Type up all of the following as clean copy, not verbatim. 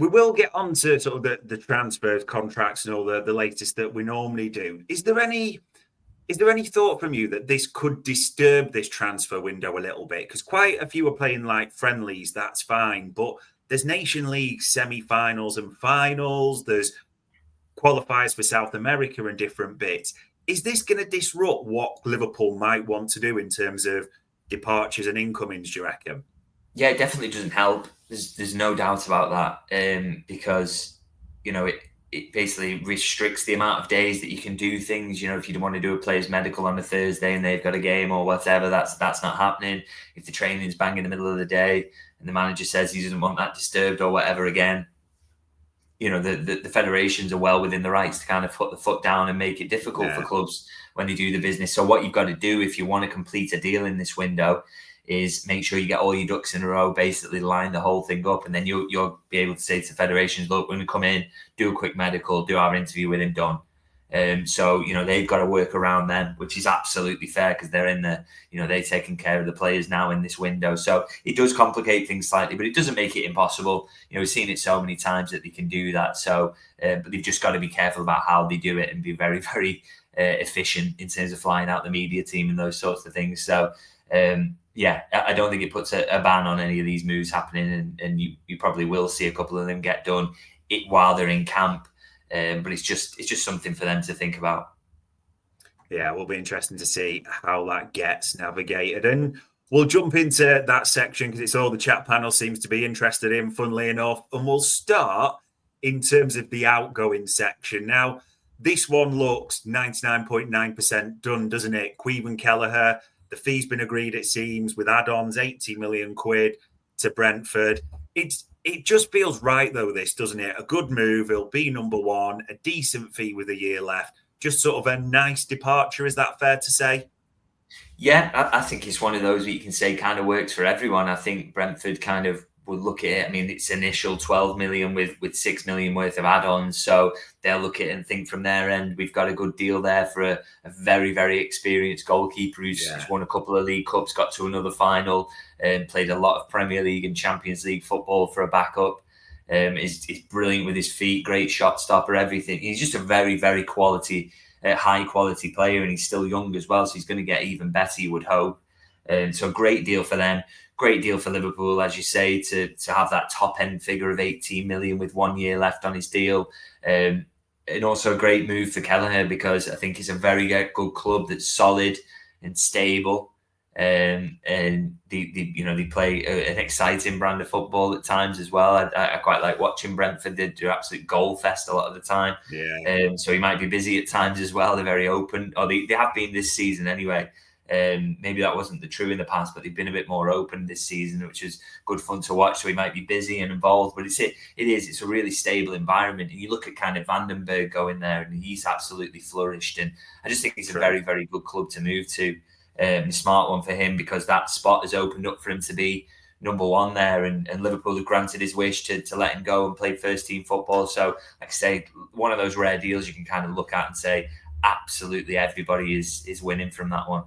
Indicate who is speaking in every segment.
Speaker 1: We will get on to sort of the transfers, contracts, and all the latest that we normally do. Is there any thought from you that this could disturb this transfer window a little bit? Because quite a few are playing like friendlies, that's fine. But there's Nation League semi-finals and finals. There's qualifiers for South America and different bits. Is this going to disrupt what Liverpool might want to do in terms of departures and incomings, do you reckon?
Speaker 2: Yeah, it definitely doesn't help. There's no doubt about that, because, it basically restricts the amount of days that you can do things. If you don't want to do a player's medical on a Thursday and they've got a game or whatever, that's not happening. If the training's bang in the middle of the day and the manager says he doesn't want that disturbed or whatever, again, the federations are well within the rights to kind of put the foot down and make it difficult for clubs when they do the business. So what you've got to do if you want to complete a deal in this window is make sure you get all your ducks in a row, basically line the whole thing up, and then you'll be able to say to federations, look, when we come in, do a quick medical, do our interview with him, done. So they've got to work around them, which is absolutely fair because they're in the, they're taking care of the players now in this window. So it does complicate things slightly, but it doesn't make it impossible. We've seen it so many times that they can do that. So, but they've just got to be careful about how they do it and be very, very efficient in terms of flying out the media team and those sorts of things. So, I don't think it puts a ban on any of these moves happening, and you probably will see a couple of them get done while they're in camp. But it's just something for them to think about.
Speaker 1: Yeah, it will be interesting to see how that gets navigated. And we'll jump into that section because it's all the chat panel seems to be interested in, funnily enough. And we'll start in terms of the outgoing section. Now, this one looks 99.9% done, doesn't it? Queeve and Kelleher, the fee's been agreed, it seems, with add-ons, 80 million quid to Brentford. It just feels right, though, this, doesn't it? A good move. He'll be number one, a decent fee with a year left. Just sort of a nice departure. Is that fair to say?
Speaker 2: Yeah, I think it's one of those that you can say kind of works for everyone. I think Brentford kind of would look at it. I mean, it's initial 12 million with 6 million worth of add-ons. So they'll look at it and think from their end, we've got a good deal there for a very, very experienced goalkeeper who's won a couple of League Cups, got to another final, and played a lot of Premier League and Champions League football for a backup. Is brilliant with his feet, great shot stopper, everything. He's just a very, very high quality player, and he's still young as well. So he's going to get even better, you would hope. So great deal for them. Great deal for Liverpool, as you say, to have that top end figure of 18 million with 1 year left on his deal. And also a great move for Kelleher because I think it's a very good club that's solid and stable. And they play an exciting brand of football at times as well. I quite like watching Brentford. They do absolute goal fest a lot of the time. So he might be busy at times as well. They're very open, or they have been this season anyway. Maybe that wasn't the true in the past, but they've been a bit more open this season, which is good fun to watch. So he might be busy and involved, but it's a really stable environment. And you look at kind of Vandenberg going there, and he's absolutely flourished. And I just think it's a very, very good club to move to. A smart one for him because that spot has opened up for him to be number one there, and Liverpool have granted his wish to let him go and play first team football. So, like I say, one of those rare deals you can kind of look at and say absolutely everybody is winning from that one.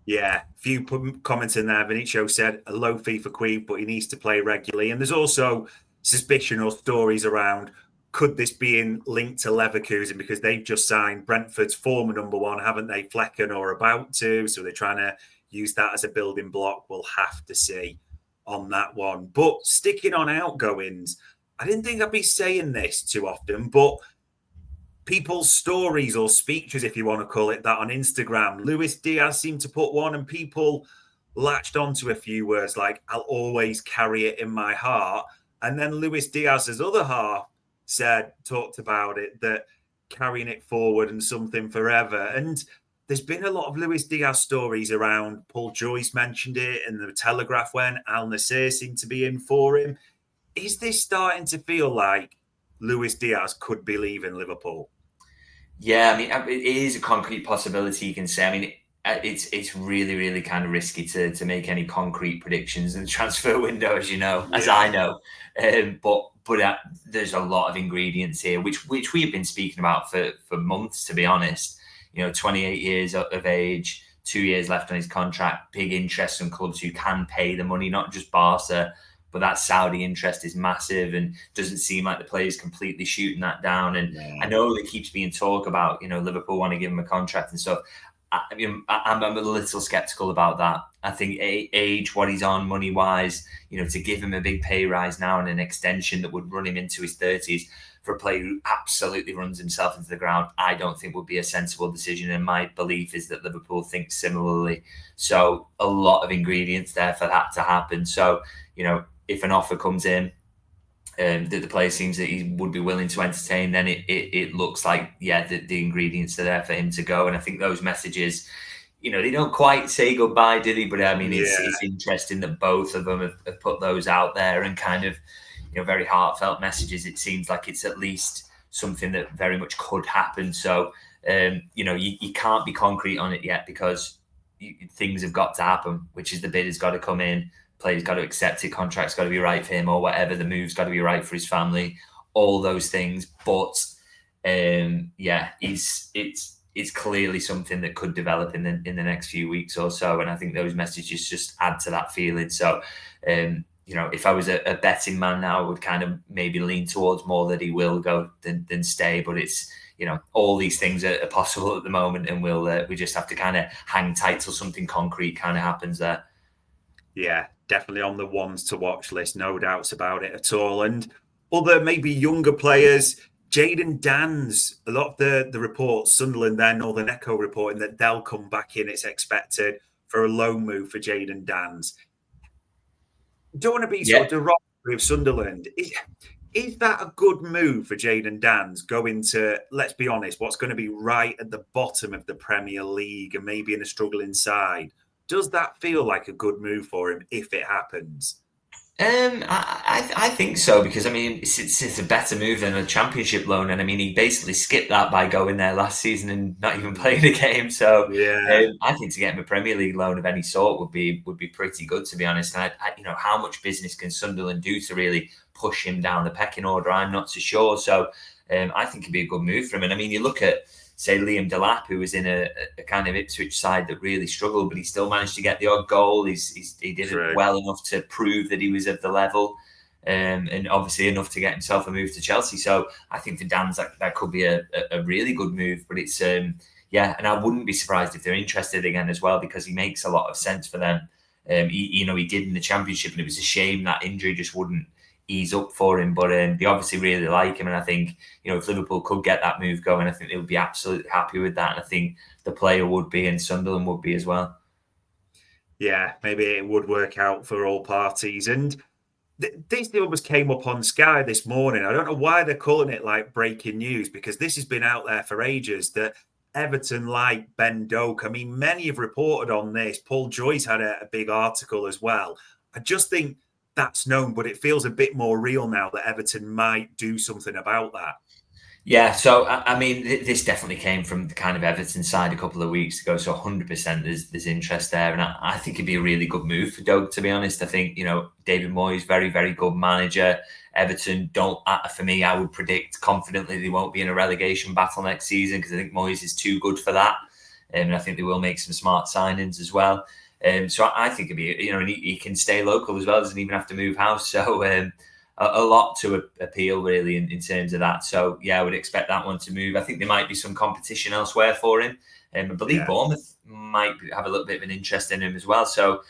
Speaker 1: Yeah, a few comments in there. Vinicio said a low fee for Queeve, but he needs to play regularly. And there's also suspicion or stories around, could this be linked to Leverkusen because they've just signed Brentford's former number one, haven't they? Flecken, or about to. So they're trying to use that as a building block. We'll have to see on that one. But sticking on outgoings, I didn't think I'd be saying this too often, but people's stories or speeches, if you want to call it that, on Instagram. Luis Diaz seemed to put one, and people latched onto a few words like, I'll always carry it in my heart. And then Luis Diaz's other half talked about it, that carrying it forward and something forever. And there's been a lot of Luis Diaz stories around. Paul Joyce mentioned it, and the Telegraph went, Al Nassr seemed to be in for him. Is this starting to feel like Luis Diaz could be leaving Liverpool?
Speaker 2: Yeah, I mean, it is a concrete possibility, you can say. I mean, it's really, really kind of risky to make any concrete predictions in the transfer window, as you know, as I know. But there's a lot of ingredients here, which we have been speaking about for months, to be honest. 28 years of age, 2 years left on his contract, big interest in clubs who can pay the money, not just Barca, but that Saudi interest is massive and doesn't seem like the player's completely shooting that down. And I know there keeps being talk about, Liverpool want to give him a contract and stuff. I'm a little skeptical about that. I think age, what he's on money-wise, to give him a big pay rise now and an extension that would run him into his 30s for a player who absolutely runs himself into the ground, I don't think would be a sensible decision. And my belief is that Liverpool thinks similarly. So a lot of ingredients there for that to happen. So, if an offer comes in that the player seems that he would be willing to entertain, then it looks like, the ingredients are there for him to go. And I think those messages, they don't quite say goodbye, did he? But I mean, it's interesting that both of them have put those out there and kind of, very heartfelt messages. It seems like it's at least something that very much could happen. So, you can't be concrete on it yet because things have got to happen, which is the bid has got to come in, player's got to accept it, contract's got to be right for him or whatever, the move's got to be right for his family, all those things. But it's clearly something that could develop in the next few weeks or so. And I think those messages just add to that feeling. So, if I was a betting man now, I would kind of maybe lean towards more that he will go than stay. But it's, all these things are possible at the moment, and we just have to kind of hang tight till something concrete kind of happens there.
Speaker 1: Yeah, definitely on the ones to watch list, no doubts about it at all. And other maybe younger players, Jayden Danns, a lot of the reports, Sunderland, their Northern Echo reporting that they'll come back in, it's expected, for a loan move for Jayden Danns. Don't want to be sort of derogatory of Sunderland. Is that a good move for Jayden Danns going to, let's be honest, what's going to be right at the bottom of the Premier League and maybe in a struggling side? Does that feel like a good move for him if it happens?
Speaker 2: I think so, because I mean it's a better move than a Championship loan, and I mean he basically skipped that by going there last season and not even playing a game. So I think to get him a Premier League loan of any sort would be pretty good, to be honest. And how much business can Sunderland do to really push him down the pecking order? I'm not so sure. So I think it'd be a good move for him. And I mean, you look at, say, Liam Delap, who was in a kind of Ipswich side that really struggled, but he still managed to get the odd goal. He did it well enough to prove that he was at the level, and obviously enough to get himself a move to Chelsea. So I think for Dan's that could be a really good move. But it's and I wouldn't be surprised if they're interested again as well, because he makes a lot of sense for them. He did in the Championship, and it was a shame that injury just wouldn't ease up for him, but they obviously really like him, and I think if Liverpool could get that move going, I think they would be absolutely happy with that, and I think the player would be, and Sunderland would be as well.
Speaker 1: Yeah, maybe it would work out for all parties. And this almost came up on Sky this morning. I don't know why they're calling it like breaking news, because this has been out there for ages that Everton like Ben Doak. I mean, many have reported on this. Paul Joyce had a big article as well. I just think that's known, but it feels a bit more real now that Everton might do something about that.
Speaker 2: Yeah, so I mean, this definitely came from the kind of Everton side a couple of weeks ago. So 100% there's interest there, and I think it'd be a really good move for Doug, to be honest. I think David Moyes, very, very good manager. Everton for me, I would predict confidently they won't be in a relegation battle next season, because I think Moyes is too good for that, and I think they will make some smart signings as well. So I think it'd be, and he can stay local as well, doesn't even have to move house. So a lot to appeal really in terms of that. So I would expect that one to move. I think there might be some competition elsewhere for him. I believe Bournemouth might have a little bit of an interest in him as well. So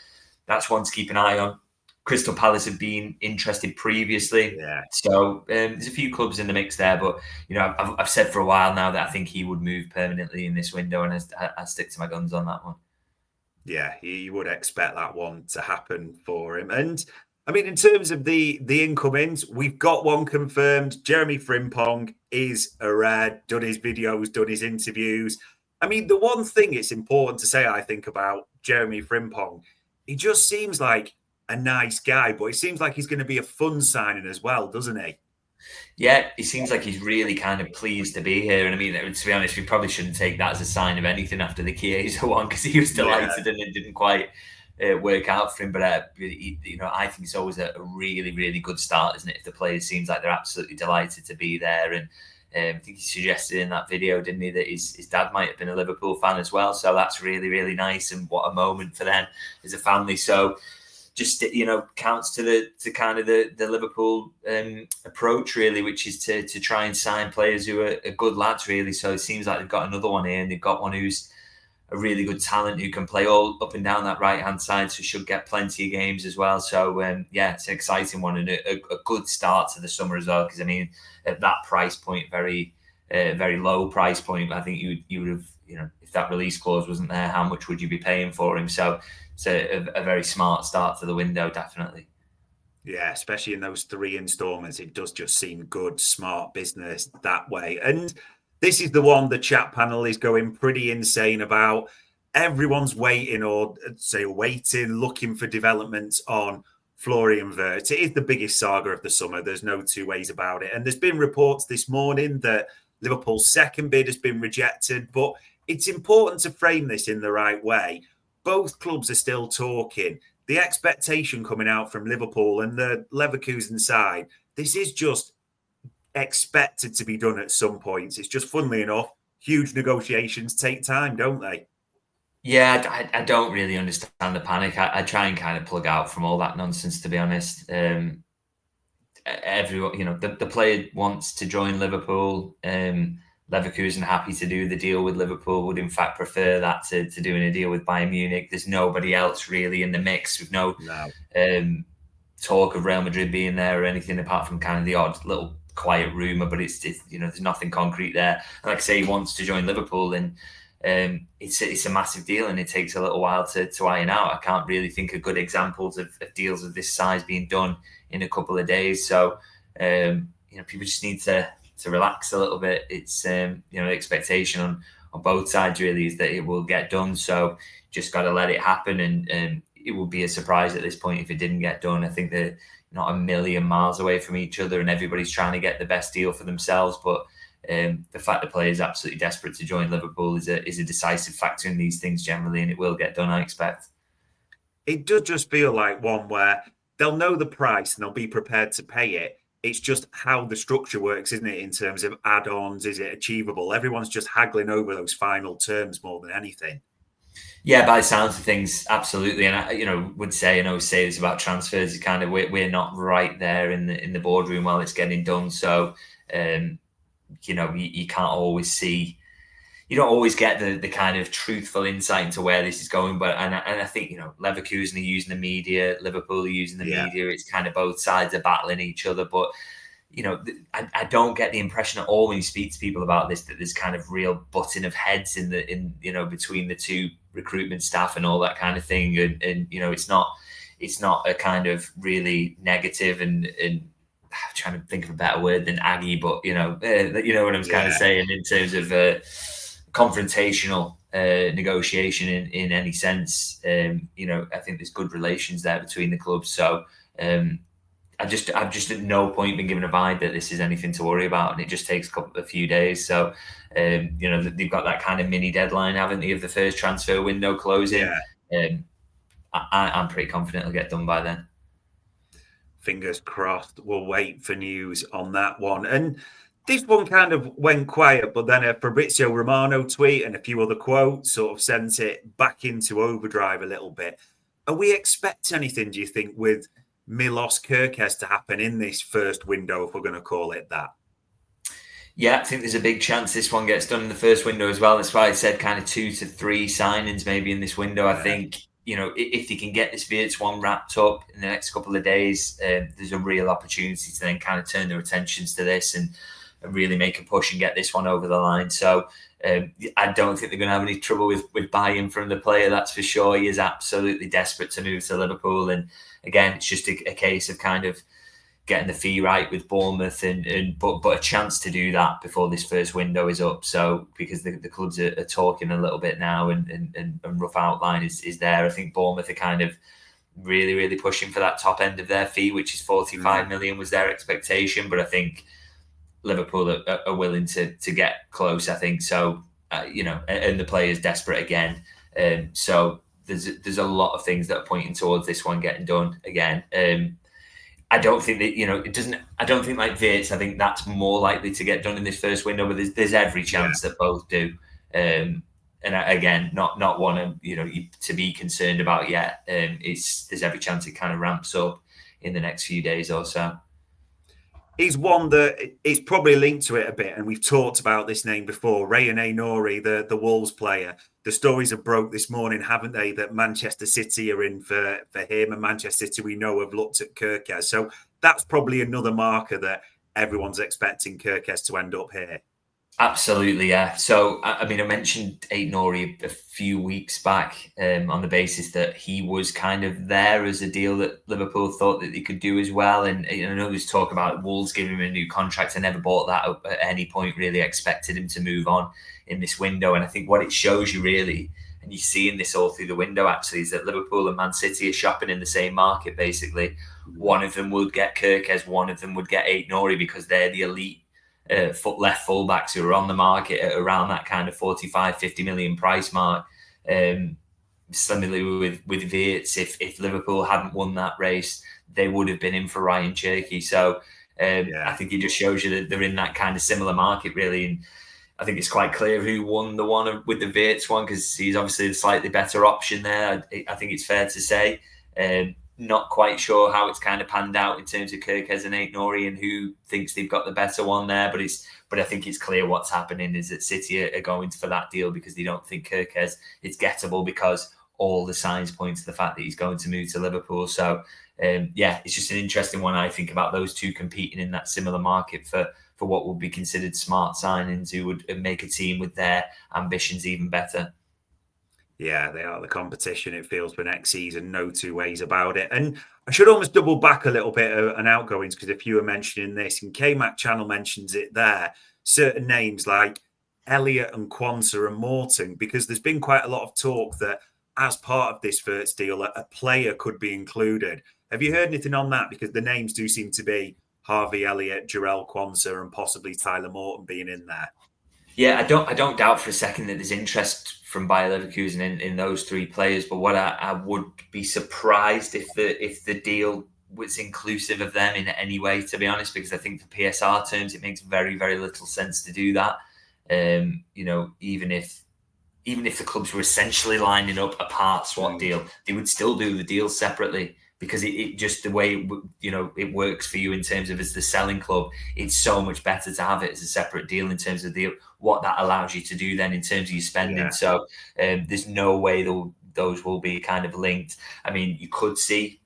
Speaker 2: that's one to keep an eye on. Crystal Palace have been interested previously.
Speaker 1: Yeah.
Speaker 2: So there's a few clubs in the mix there, but I've said for a while now that I think he would move permanently in this window, and I stick to my guns on that one.
Speaker 1: Yeah, you would expect that one to happen for him. And I mean, in terms of the incomings, we've got one confirmed. Jeremy Frimpong is a Red, done his videos, done his interviews. I mean, the one thing it's important to say, I think, about Jeremy Frimpong, he just seems like a nice guy, but it seems like he's going to be a fun signing as well, doesn't he?
Speaker 2: Yeah, he seems like he's really kind of pleased to be here. And I mean, to be honest, we probably shouldn't take that as a sign of anything after the Chiesa one, because he was delighted and it didn't quite work out for him. But, I think it's always a really, really good start, isn't it? If the player seems like they're absolutely delighted to be there. And I think he suggested in that video, didn't he, that his dad might have been a Liverpool fan as well. So that's really, really nice. And what a moment for them as a family. So just counts to the Liverpool approach really, which is to try and sign players who are good lads really. So it seems like they've got another one here, and they've got one who's a really good talent who can play all up and down that right hand side, so should get plenty of games as well. So it's an exciting one and a good start to the summer as well. Because I mean, at that price point, very low price point, I think you would have, if that release clause wasn't there, how much would you be paying for him? So it's a very smart start to the window, definitely.
Speaker 1: Yeah, especially in those 3 installments, it does just seem good, smart business that way. And this is the one the chat panel is going pretty insane about. Everyone's waiting, looking for developments on Florian Wirtz. It is the biggest saga of the summer. There's no two ways about it. And there's been reports this morning that Liverpool's second bid has been rejected, but it's important to frame this in the right way. Both clubs are still talking. The expectation coming out from Liverpool and the Leverkusen side, this is just expected to be done at some point. It's just, funnily enough, huge negotiations take time, don't they?
Speaker 2: Yeah, I don't really understand the panic. I try and kind of plug out from all that nonsense, to be honest. Everyone, the player wants to join Liverpool. Leverkusen happy to do the deal with Liverpool, would in fact prefer that to doing a deal with Bayern Munich. There's nobody else really in the mix, with no. Talk of Real Madrid being there or anything apart from kind of the odd little quiet rumour, but it's there's nothing concrete there. And like I say, he wants to join Liverpool, and it's a massive deal, and it takes a little while to iron out. I can't really think of good examples of deals of this size being done in a couple of days. So people just need to relax a little bit. It's the expectation on both sides really is that it will get done. So just got to let it happen, and it would be a surprise at this point if it didn't get done. I think they're not a million miles away from each other, and everybody's trying to get the best deal for themselves. But the fact the player is absolutely desperate to join Liverpool is a decisive factor in these things generally, and it will get done, I expect.
Speaker 1: It does just feel like one where they'll know the price and they'll be prepared to pay it. It's just how the structure works, isn't it, in terms of add-ons? Is it achievable? Everyone's just haggling over those final terms more than anything.
Speaker 2: Yeah, by the sounds of things, absolutely. And I, would say, and I always say this about transfers, is kind of we're not right there in the boardroom while it's getting done. So, you can't always see, you don't always get the kind of truthful insight into where this is going. But and I think Leverkusen are using the media, Liverpool are using the media. It's kind of both sides are battling each other. But I don't get the impression at all when you speak to people about this that there's kind of real butting of heads in between the two recruitment staff and all that kind of thing. And it's not a kind of really negative and I'm trying to think of a better word than Aggie, but what I'm kind of saying in terms of confrontational negotiation in any sense. I think there's good relations there between the clubs. So I've just at no point been given a vibe that this is anything to worry about, and it just takes a few days. So, they've got that kind of mini deadline, haven't they, of the first transfer window closing? Yeah. I'm pretty confident it'll get done by then.
Speaker 1: Fingers crossed. We'll wait for news on that one. And this one kind of went quiet, but then a Fabrizio Romano tweet and a few other quotes sort of sent it back into overdrive a little bit. Are we expecting anything, do you think, with Milos Kerkez to happen in this first window, if we're going to call it that?
Speaker 2: Yeah, I think there's a big chance this one gets done in the first window as well. That's why I said kind of 2 to 3 signings maybe in this window. I think, if they can get this Wirtz one wrapped up in the next couple of days, there's a real opportunity to then kind of turn their attentions to this and really make a push and get this one over the line. So I don't think they're going to have any trouble with buying from the player, that's for sure. He is absolutely desperate to move to Liverpool. And again, it's just a case of kind of getting the fee right with Bournemouth but a chance to do that before this first window is up. So because the clubs are talking a little bit now and rough outline is there. I think Bournemouth are kind of really, really pushing for that top end of their fee, which is 45 million was their expectation. But I think Liverpool are willing to get close, I think. So, and the player's desperate again. So there's a lot of things that are pointing towards this one getting done again. I don't think that, it doesn't, I don't think like Wirtz, I think that's more likely to get done in this first window, but there's every chance that both do. And again, not one to be concerned about yet. There's every chance it kind of ramps up in the next few days or so.
Speaker 1: He's one that is probably linked to it a bit, and we've talked about this name before. Rayan Aït-Nouri, the Wolves player. The stories have broke this morning, haven't they, that Manchester City are in for him, and Manchester City, we know, have looked at KERKEZ. So that's probably another marker that everyone's expecting KERKEZ to end up here.
Speaker 2: Absolutely, yeah. So, I mean, I mentioned Aït-Nouri a few weeks back on the basis that he was kind of there as a deal that Liverpool thought that they could do as well. And I know there's talk about Wolves giving him a new contract. I never bought that up at any point, really expected him to move on in this window. And I think what it shows you really, and you're seeing this all through the window actually, is that Liverpool and Man City are shopping in the same market, basically. One of them would get KERKEZ, one of them would get Aït-Nouri because they're the elite left fullbacks who are on the market at around that kind of 45-50 million price mark. Similarly with WIRTZ, if Liverpool hadn't won that race, they would have been in for Ryan Cherky. So I think it just shows you that they're in that kind of similar market, really. And I think it's quite clear who won the one with the WIRTZ one, because he's obviously the slightly better option there. I think it's fair to say. Not quite sure how it's kind of panned out in terms of KERKEZ and Aït-Nouri and who thinks they've got the better one there. But I think it's clear what's happening is that City are going for that deal because they don't think KERKEZ is gettable, because all the signs point to the fact that he's going to move to Liverpool. So, it's just an interesting one, I think, about those two competing in that similar market for what would be considered smart signings who would make a team with their ambitions even better.
Speaker 1: Yeah, they are the competition, it feels, for next season. No two ways about it. And I should almost double back a little bit on outgoings, because if you were mentioning this, and K-Mac Channel mentions it there, certain names like Elliott and Quansah and Morton, because there's been quite a lot of talk that as part of this WIRTZ deal, a player could be included. Have you heard anything on that? Because the names do seem to be Harvey Elliott, Jarell Quansah, and possibly Tyler Morton being in there.
Speaker 2: Yeah, I don't doubt for a second that there's interest from Bayer Leverkusen in those three players. But what I would be surprised if the deal was inclusive of them in any way, to be honest, because I think for PSR terms it makes very, very little sense to do that. Even if the clubs were essentially lining up a part swap deal, they would still do the deal separately, because it just the way it works for you in terms of as the selling club. It's so much better to have it as a separate deal in terms of what that allows you to do then in terms of your spending. Yeah. So there's no way those will be kind of linked. I mean, you could see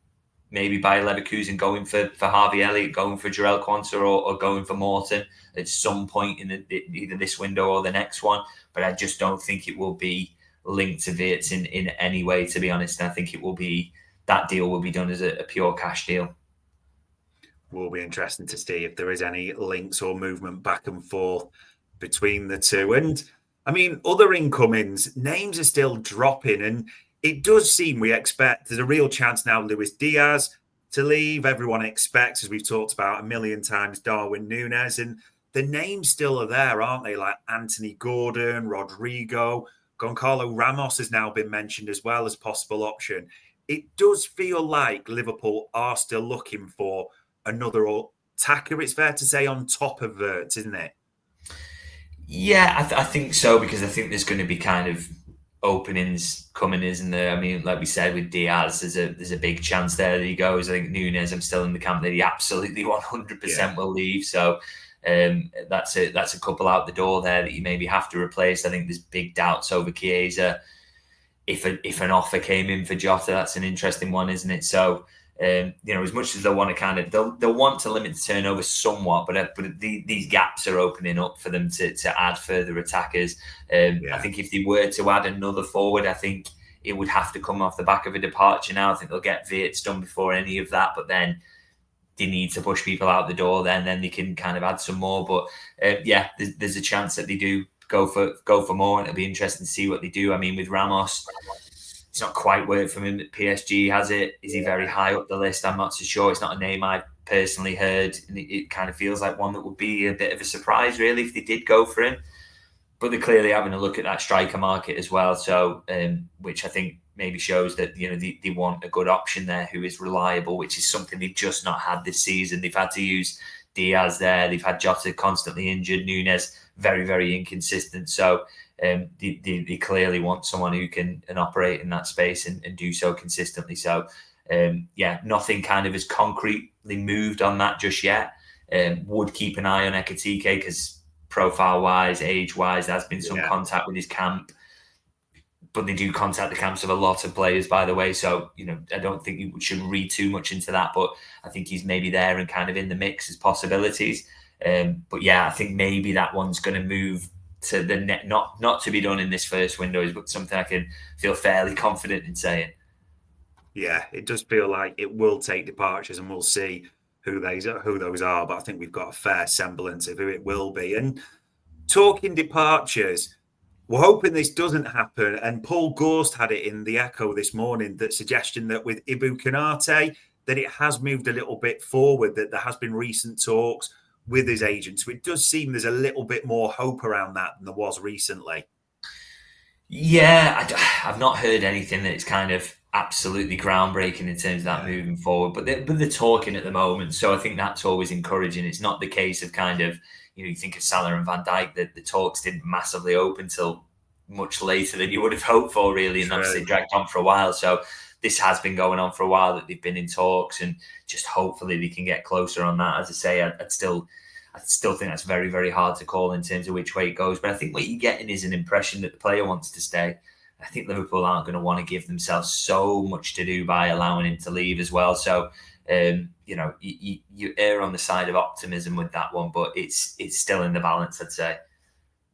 Speaker 2: maybe Bayer Leverkusen going for Harvey Elliott, going for Jarell Quansah, or going for Morton at some point in either this window or the next one. But I just don't think it will be linked to WIRTZ in any way, to be honest. I think that deal will be done as a pure cash deal.
Speaker 1: Will be interesting to see if there is any links or movement back and forth between the two. And I mean, other incomings, names are still dropping, and it does seem we expect there's a real chance now Luis Diaz to leave. Everyone expects, as we've talked about a million times, Darwin Núñez, and the names still are there, aren't they? Like Anthony Gordon, Rodrigo, Goncalo Ramos has now been mentioned as well as possible option. It does feel like Liverpool are still looking for another attacker, it's fair to say, on top of WIRTZ, isn't it?
Speaker 2: Yeah, I think so, because I think there's going to be kind of openings coming, isn't there? I mean, like we said with Diaz, there's a big chance there that he goes. I think Núñez, I'm still in the camp that he absolutely 100% will leave. So that's a couple out the door there that you maybe have to replace. I think there's big doubts over Chiesa. If an offer came in for Jota, that's an interesting one, isn't it? So, as much as they'll want to they'll want to limit the turnover somewhat, but these gaps are opening up for them to add further attackers. I think if they were to add another forward, I think it would have to come off the back of a departure now. I think they'll get WIRTZ done before any of that, but then they need to push people out the door. Then they can kind of add some more. But there's a chance that they do go for more, and it'll be interesting to see what they do. I mean, with Ramos, it's not quite worked for him at PSG, has it? Is he very high up the list? I'm not so sure. It's not a name I've personally heard, and it kind of feels like one that would be a bit of a surprise, really, if they did go for him. But they're clearly having a look at that striker market as well, so which I think maybe shows that they want a good option there who is reliable, which is something they've just not had this season. They've had to use Diaz there. They've had Jota constantly injured. Núñez very, very inconsistent. So They clearly want someone who can operate in that space and do so consistently. So, nothing kind of has concretely moved on that just yet. Would keep an eye on Ekitike because profile-wise, age-wise, there's been some contact with his camp. But they do contact the camps of a lot of players, by the way. So, I don't think you should read too much into that. But I think he's maybe there and kind of in the mix as possibilities. But yeah, I think maybe that one's going to move to the net, not to be done in this first window, but something I can feel fairly confident in saying.
Speaker 1: Yeah, it does feel like it will take departures, and we'll see who those are. But I think we've got a fair semblance of who it will be. And talking departures, we're hoping this doesn't happen. And Paul Gorst had it in the Echo this morning, that suggestion that with Ibu Konate, that it has moved a little bit forward, that there has been recent talks with his agent. So it does seem there's a little bit more hope around that than there was recently.
Speaker 2: Yeah, I've not heard anything that's kind of absolutely groundbreaking in terms of that moving forward, but they're talking at the moment. So I think that's always encouraging. It's not the case of kind of, you think of Salah and Van Dijk, that the talks didn't massively open till much later than you would have hoped for, really. And obviously dragged on for a while. So this has been going on for a while, that they've been in talks, and just hopefully they can get closer on that. As I say, I still think that's very, very hard to call in terms of which way it goes. But I think what you're getting is an impression that the player wants to stay. I think Liverpool aren't going to want to give themselves so much to do by allowing him to leave as well. So, you err on the side of optimism with that one, but it's still in the balance, I'd say.